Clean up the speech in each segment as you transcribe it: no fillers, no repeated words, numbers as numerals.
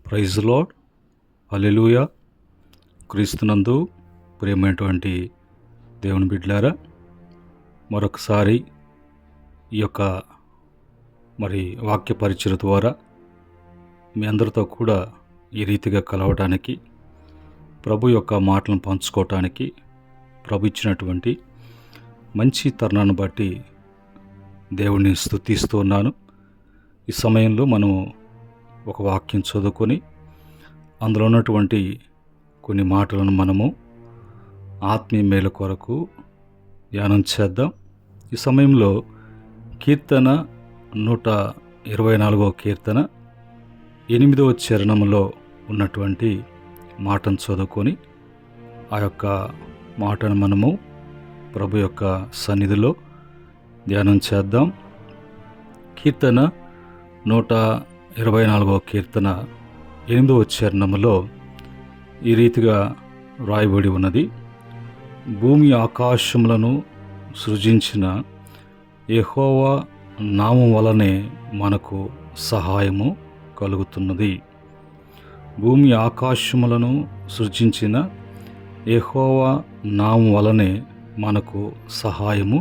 Praise lord, హల్లెలూయా. క్రీస్తునందు ప్రియమైనటువంటి దేవుని బిడ్డలారా, మరొకసారి ఈ యొక్క వాక్య పరిచయ ద్వారా మీ అందరితో కూడా ఈ రీతిగా కలవడానికి, ప్రభు యొక్క మాటలను పంచుకోవటానికి ప్రభు ఇచ్చినటువంటి మంచి తరుణాన్ని బట్టి దేవుణ్ణి స్తుతిస్తూ ఉన్నాను. ఈ సమయంలో మనం ఒక వాక్యం చదువుకొని అందులో ఉన్నటువంటి కొన్ని మాటలను మనము ఆత్మీయ మేలు కొరకు ధ్యానం చేద్దాం. ఈ సమయంలో కీర్తన 124 కీర్తన 8వ చరణంలో ఉన్నటువంటి మాటను చదువుకొని ఆ యొక్క మాటను మనము ప్రభు యొక్క సన్నిధిలో ధ్యానం చేద్దాం. కీర్తన 124 కీర్తన 8వ చరణంలో ఈ రీతిగా రాయబడి ఉన్నది. భూమి ఆకాశములను సృజించిన యెహోవా నామం వలనే మనకు సహాయము కలుగుతున్నది. భూమి ఆకాశములను సృజించిన యెహోవా నామం వలనే మనకు సహాయము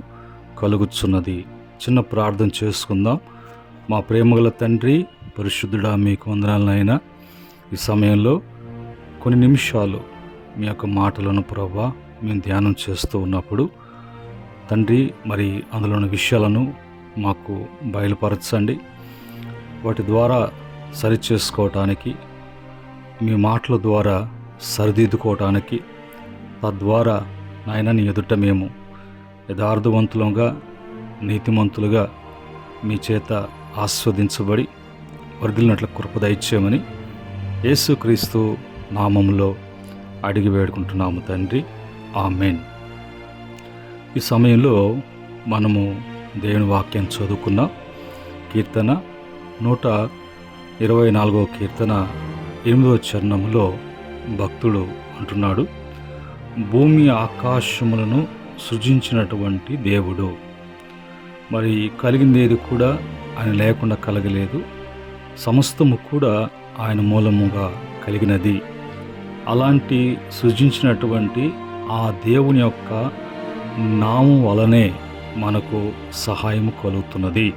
కలుగుతున్నది. చిన్న ప్రార్థన చేసుకుందాం. మా ప్రేమగల తండ్రి, పరిశుద్ధుడా, మీకు వందనాలనైనా ఈ సమయంలో కొన్ని నిమిషాలు మీ యొక్క మాటలను ప్రభువా మేము ధ్యానం చేస్తూ ఉన్నప్పుడు తండ్రి, అందులోని విషయాలను మాకు బయలుపరచండి. వాటి ద్వారా సరిచేసుకోవటానికి, మీ మాటల ద్వారా సరిదిద్దుకోవటానికి, తద్వారా నాయన నీ ఎదుట మేము యథార్థవంతులుగా, నీతిమంతులుగా మీ చేత ఆస్వాదించబడి వర్ధిల్లినట్లు కృప దయచేయమని యేసుక్రీస్తు నామములో అడిగి వేడుకుంటున్నాము తండ్రి, ఆమేన్. ఈ సమయంలో మనము దేవుని వాక్యం చదువుకున్నాం. కీర్తన 124 కీర్తన 8వ చరణంలో భక్తుడు అంటున్నాడు, భూమి ఆకాశములను సృజించినటువంటి దేవుడు. కలిగిందేది కూడా ఆయన లేకుండా కలగలేదు, సమస్తము కూడా ఆయన మూలముగా కలిగినది. అలాంటి సృజించినటువంటి ఆ దేవుని యొక్క నామం వలనే మనకు సహాయం కలుగుతున్నది.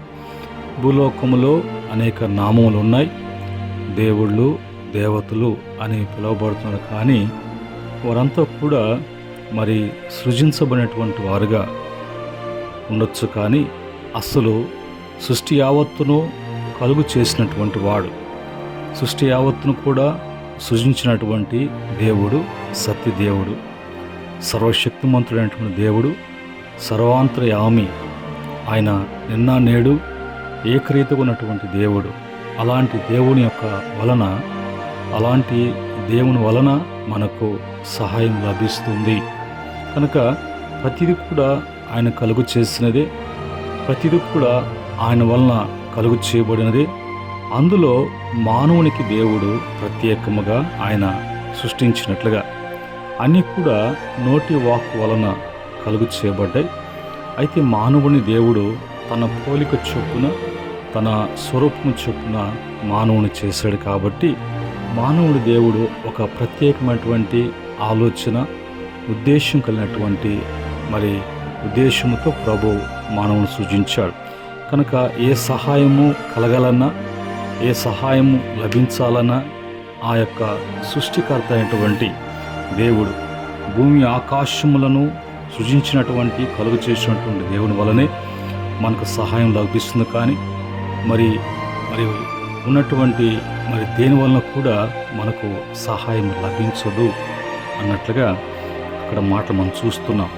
భూలోకములో అనేక నామములు ఉన్నాయి, దేవుళ్ళు, దేవతలు అని పిలువబడుతున్నారు. కానీ వారంతా కూడా సృజించబడినటువంటి వారుగా ఉండొచ్చు. కానీ అసలు సృష్టి యావత్తును కలుగు చేసినటువంటి వాడు, సృష్టి యావత్తును కూడా సృజించినటువంటి దేవుడు సత్యదేవుడు, సర్వశక్తిమంతుడైనటువంటి దేవుడు, సర్వాంతర్యామి. ఆయన నిన్న నేడు ఏకరీతిగా ఉన్నటువంటి దేవుడు. అలాంటి దేవుని యొక్క వలన, అలాంటి దేవుని వలన మనకు సహాయం లభిస్తుంది. కనుక ప్రతిదీ కూడా ఆయన కలుగు చేసినదే, ప్రతిదీ కూడా ఆయన వలన కలుగు చేయబడినదే. అందులో మానవునికి దేవుడు ప్రత్యేకముగా ఆయన సృష్టించినట్లుగా అన్నీ కూడా నోటి వాక్కు వలన కలుగు చేయబడ్డాయి. అయితే మానవుని దేవుడు తన పోలిక చొప్పున, తన స్వరూపము చొప్పున మానవుని చేశాడు. కాబట్టి మానవుడి దేవుడు ఒక ప్రత్యేకమైనటువంటి ఆలోచన, ఉద్దేశం కలిగినటువంటి ఉద్దేశంతో ప్రభు మానవుని సృజించాడు. కనుక ఏ సహాయము కలగాలన్నా, ఏ సహాయము లభించాలన్నా ఆ యొక్క సృష్టికర్త అయినటువంటి దేవుడు భూమి ఆకాశములను సృజించినటువంటి, కలుగు చేసినటువంటి దేవుని వలనే మనకు సహాయం లభిస్తుంది. కానీ ఉన్నటువంటి దేని వలన కూడా మనకు సహాయం లభించదు అన్నట్లుగా అక్కడ మాటలు మనం చూస్తున్నాం.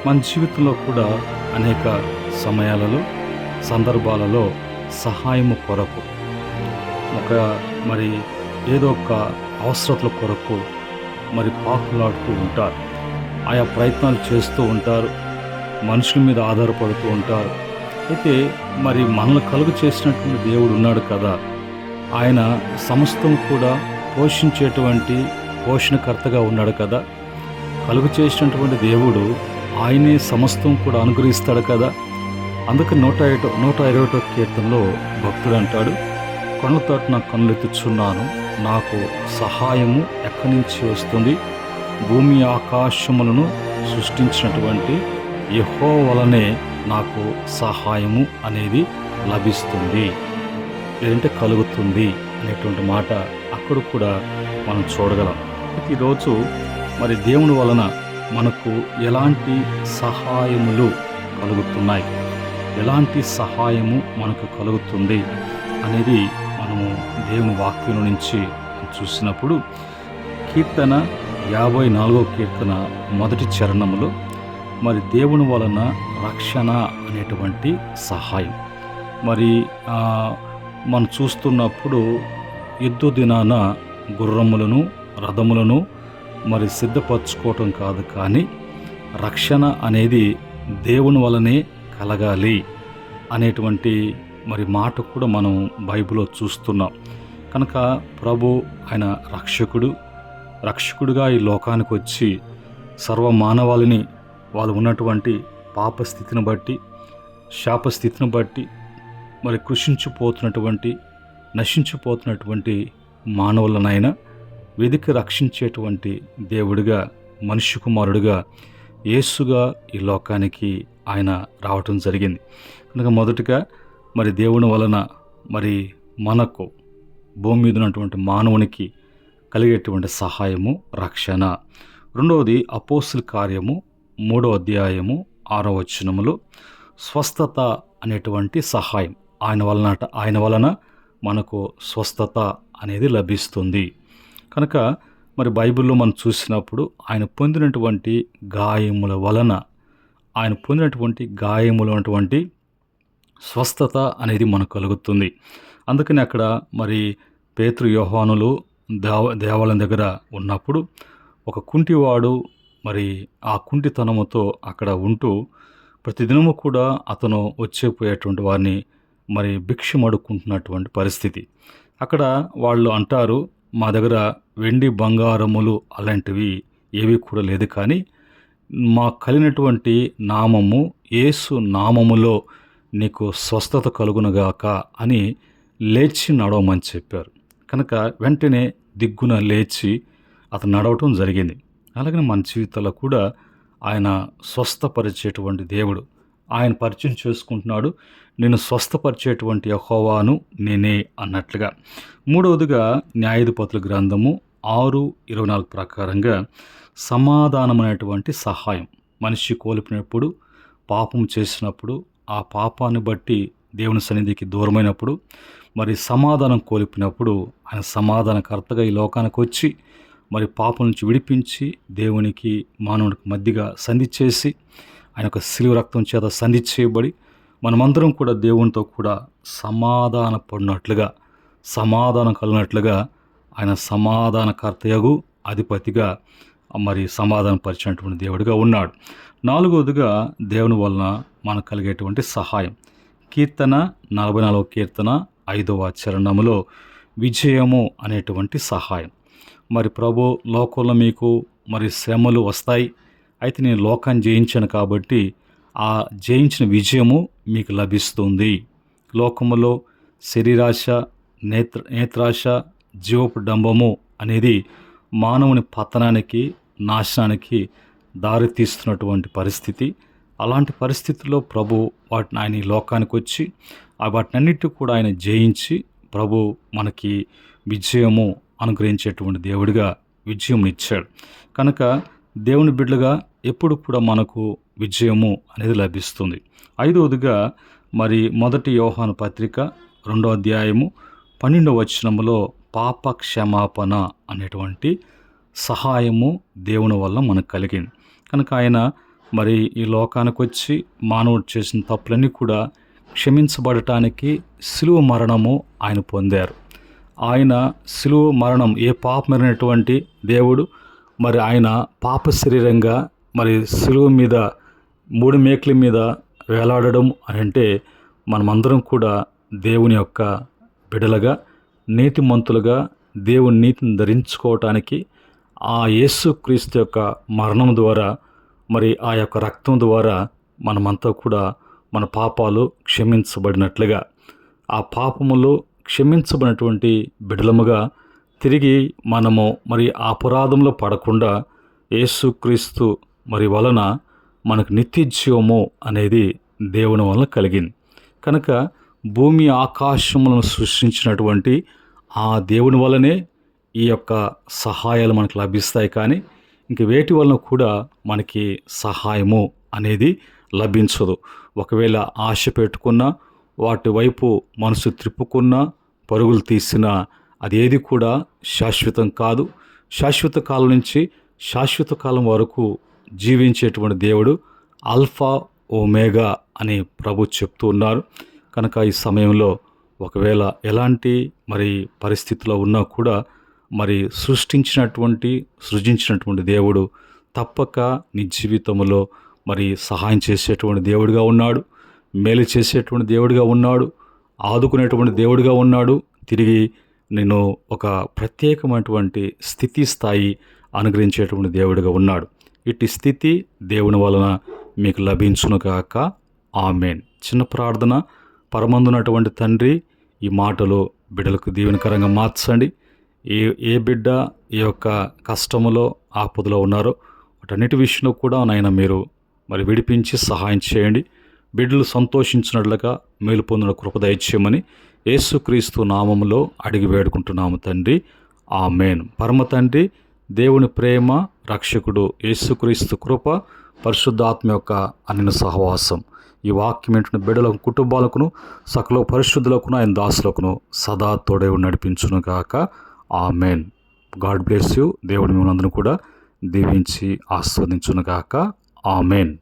మన జీవితంలో కూడా అనేక సమయాలలో, సందర్భాలలో సహాయము కొరకు ఏదో ఒక అవసరతల కొరకు పాకులాడుతూ ఉంటారు. ఆయా ప్రయత్నాలు చేస్తూ ఉంటారు, మనుషుల మీద ఆధారపడుతూ ఉంటారు. అయితే మనల్ని కలుగు చేసినటువంటి దేవుడు ఉన్నాడు కదా, ఆయన సమస్తం కూడా పోషించేటువంటి పోషణకర్తగా ఉన్నాడు కదా. కలుగు చేసినటువంటి దేవుడు ఆయనే సమస్తం కూడా అనుగ్రహిస్తాడు కదా. అందుకు 121 కీర్తనలో భక్తుడు అంటాడు, కొండ తట్టున కన్నులెత్తుచున్నాను, నాకు సహాయము ఎక్కడి నుంచి వస్తుంది? భూమి ఆకాశములను సృష్టించినటువంటి యెహోవా వలనే నాకు సహాయము అనేది లభిస్తుంది, లేదంటే కలుగుతుంది అనేటువంటి మాట అక్కడ కూడా మనం చూడగలం. ఈరోజు మరి దేవుని వలన మనకు ఎలాంటి సహాయములు కలుగుతున్నాయి, ఎలాంటి సహాయము మనకు కలుగుతుంది అనేది మనము దేవుని వాక్యం నుంచి చూసినప్పుడు కీర్తన 54వ కీర్తన మొదటి చరణములో మరి దేవుని వలన రక్షణ అనేటువంటి సహాయం మరి మనం చూస్తున్నప్పుడు యుద్ధ దినాన గుర్రములను రథములను మరి సిద్ధపరచుకోవటం కాదు, కానీ రక్షణ అనేది దేవుని వలనే కలగాలి అనేటువంటి మరి మాట కూడా మనం బైబిల్లో చూస్తున్నాం. కనుక ప్రభు ఆయన రక్షకుడుగా ఈ లోకానికి వచ్చి సర్వ మానవాళిని వాళ్ళు ఉన్నటువంటి పాపస్థితిని బట్టి, శాపస్థితిని బట్టి మరి నశించిపోతున్నటువంటి మానవులనైనా వెదికి రక్షించేటువంటి దేవుడిగా, మనుష్య కుమారుడిగా, యేసుగా ఈ లోకానికి ఆయన రావటం జరిగింది. కనుక మొదటగా మరి దేవుని వలన మరి మనకు భూమి మీద ఉన్నటువంటి మానవునికి కలిగేటువంటి సహాయము రక్షణ. రెండవది అపోస్తుల కార్యము 3వ అధ్యాయము 6వ వచనములో స్వస్థత అనేటువంటి సహాయం ఆయన వలన మనకు స్వస్థత అనేది లభిస్తుంది. కనుక మరి బైబిల్లో మనం చూసినప్పుడు ఆయన పొందినటువంటి గాయములటువంటి స్వస్థత అనేది మనకు కలుగుతుంది. అందుకని అక్కడ మరి పేతురు యోహానులు దేవాలయం దగ్గర ఉన్నప్పుడు ఒక కుంటివాడు మరి ఆ కుంటితనముతో అక్కడ ఉంటూ ప్రతిదినము కూడా అతను వచ్చేపోయేటువంటి వారిని మరి భిక్షం అడుక్కుంటున్నటువంటి పరిస్థితి. అక్కడ వాళ్ళు అంటారు, మా దగ్గర వెండి బంగారములు అలాంటివి ఏవి కూడా లేదు, కానీ మా కలిగినటువంటి నామము యేసు నామములో నీకు స్వస్థత కలుగునుగాక అని లేచి నడవమని చెప్పారు. కనుక వెంటనే దిగ్గున లేచి అతను నడవటం జరిగింది. అలాగే మన జీవితాల్లో కూడా ఆయన స్వస్థపరిచేటువంటి దేవుడు, ఆయన పరిచయం చేసుకుంటున్నాడు, నేను స్వస్థపరిచేటువంటి యెహోవాను నేనే అన్నట్లుగా. మూడవదిగా న్యాయాధిపతుల గ్రంథము 6:24 ప్రకారంగా సమాధానమైనటువంటి సహాయం. మనిషి కోల్పోయినప్పుడు, పాపం చేసినప్పుడు, ఆ పాపాన్ని బట్టి దేవుని సన్నిధికి దూరమైనప్పుడు, మరి సమాధానం కోల్పోయినప్పుడు ఆయన సమాధానకర్తగా ఈ లోకానికి వచ్చి మరి పాపం నుంచి విడిపించి దేవునికి మానవునికి మధ్యగా సంధి చేసి ఆయన యొక్క శిలువ రక్తం చేత సంధి చేయబడి మనమందరం కూడా దేవునితో కూడా సమాధానం కలిగినట్లుగా ఆయన సమాధానకర్తయగు అధిపతిగా మరి సమాధానపరిచినటువంటి దేవుడిగా ఉన్నాడు. నాలుగవదిగా దేవుని వలన మనకు కలిగేటువంటి సహాయం. కీర్తన 44వ కీర్తన 5వ చరణములో విజయము అనేటువంటి సహాయం. మరి ప్రభు, లోకంలో మీకు మరి శ్రమలు వస్తాయి, అయితే నేను లోకాన్ని జయించాను కాబట్టి ఆ జయించిన విజయము మీకు లభిస్తుంది. లోకములో శరీరాశ, నేత్రాశ, జీవపు డంబము అనేది మానవుని పతనానికి, నాశనానికి దారి తీస్తున్నటువంటి పరిస్థితి. అలాంటి పరిస్థితుల్లో ప్రభు ఆయన ఈ లోకానికి వచ్చి వాటినన్నిటి కూడా ఆయన జయించి ప్రభు మనకి విజయము అనుగ్రహించేటువంటి దేవుడిగా విజయం ఇచ్చాడు. కనుక దేవుని బిడ్డలుగా ఎప్పుడు కూడా మనకు విజయము అనేది లభిస్తుంది. ఐదవదిగా మరి 1 యోహాను పత్రిక 2వ అధ్యాయము 12వ వచనములో పాప క్షమాపణ అనేటువంటి సహాయము దేవుని వల్ల మనకు కలిగింది. కనుక ఆయన మరి ఈ లోకానికి వచ్చి మానవుడు చేసిన తప్పులన్నీ కూడా క్షమించబడటానికి శిలువ మరణము ఆయన పొందారు. ఆయన శిలువ మరణం, ఏ పాపమైనటువంటి దేవుడు మరి ఆయన పాప శరీరంగా మరి శిలువ మీద 3 మేకుల మీద వేలాడడం అని అంటే మనమందరం కూడా దేవుని యొక్క బిడలుగా, నీతిమంతులుగా, దేవుని నీతిని ధరించుకోవటానికి ఆ యేసుక్రీస్తు యొక్క మరణం ద్వారా మరి ఆ యొక్క రక్తం ద్వారా మనమంతా కూడా మన పాపాలు క్షమించబడినట్లుగా, ఆ పాపములు క్షమించబడినటువంటి బిడ్డలముగా తిరిగి మనము మరి ఆ అపరాధంలో పడకుండా యేసుక్రీస్తు మరి వలన మనకు నిత్య జీవము అనేది దేవుని వలన కలిగింది. కనుక భూమి ఆకాశములను సృష్టించినటువంటి ఆ దేవుని వలనే ఈ యొక్క సహాయాలు మనకు లభిస్తాయి. కానీ ఇంక వేటి వలన కూడా మనకి సహాయము అనేది లభించదు. ఒకవేళ ఆశ పెట్టుకున్నా, వాటి వైపు మనసు త్రిప్పుకున్నా, పరుగులు తీసినా అదేది కూడా శాశ్వతం కాదు. శాశ్వత కాలం నుంచి శాశ్వత కాలం వరకు జీవించేటువంటి దేవుడు ఆల్ఫా ఓమేగా అని ప్రభు చెప్తూ ఉన్నారు. కనుక ఈ సమయంలో ఒకవేళ ఎలాంటి మరి పరిస్థితిలో ఉన్నా కూడా మరి సృజించినటువంటి దేవుడు తప్పక నీ జీవితంలో మరి సహాయం చేసేటువంటి దేవుడిగా ఉన్నాడు, మేలు చేసేటువంటి దేవుడిగా ఉన్నాడు, ఆదుకునేటువంటి దేవుడిగా ఉన్నాడు. తిరిగి నేను ఒక ప్రత్యేకమైనటువంటి స్థితి స్థాయి అనుగ్రహించేటువంటి దేవుడిగా ఉన్నాడు. ఇట్టి స్థితి దేవుని వలన మీకు లభించును గాక. ఆమేన్. చిన్న ప్రార్థన. పరమందున్నటువంటి తండ్రి, ఈ మాటలు బిడ్డలకు దీవెనకరంగా మార్చండి. ఏ బిడ్డ ఈ యొక్క కష్టములో ఆపదలో ఉన్నారో వాటన్నిటి విషయంలో కూడా నాయన మీరు మరి విడిపించి సహాయం చేయండి. బిడ్డలు సంతోషించినట్లుగా మేలు పొందిన కృప దయచేయమని యేసుక్రీస్తు నామములో అడిగి వేడుకుంటున్నాము తండ్రి. ఆమేన్. పరమ తండ్రి దేవుని ప్రేమ, రక్షకుడు యేసుక్రీస్తు కృప, పరిశుద్ధాత్మ యొక్క అన్నిన సహవాసం ఈ వాక్యం ఏంటంటే బిడ్డలకు, కుటుంబాలకును, సకల పరిశుద్ధులకును, ఆయన దాసులకును సదా తోడే నడిపించును గాక. ఆమేన్. God bless you. దేవుడు మిమ్మల్ని అందరూ కూడా దీవించి ఆస్వాదించును గాక. ఆమేన్.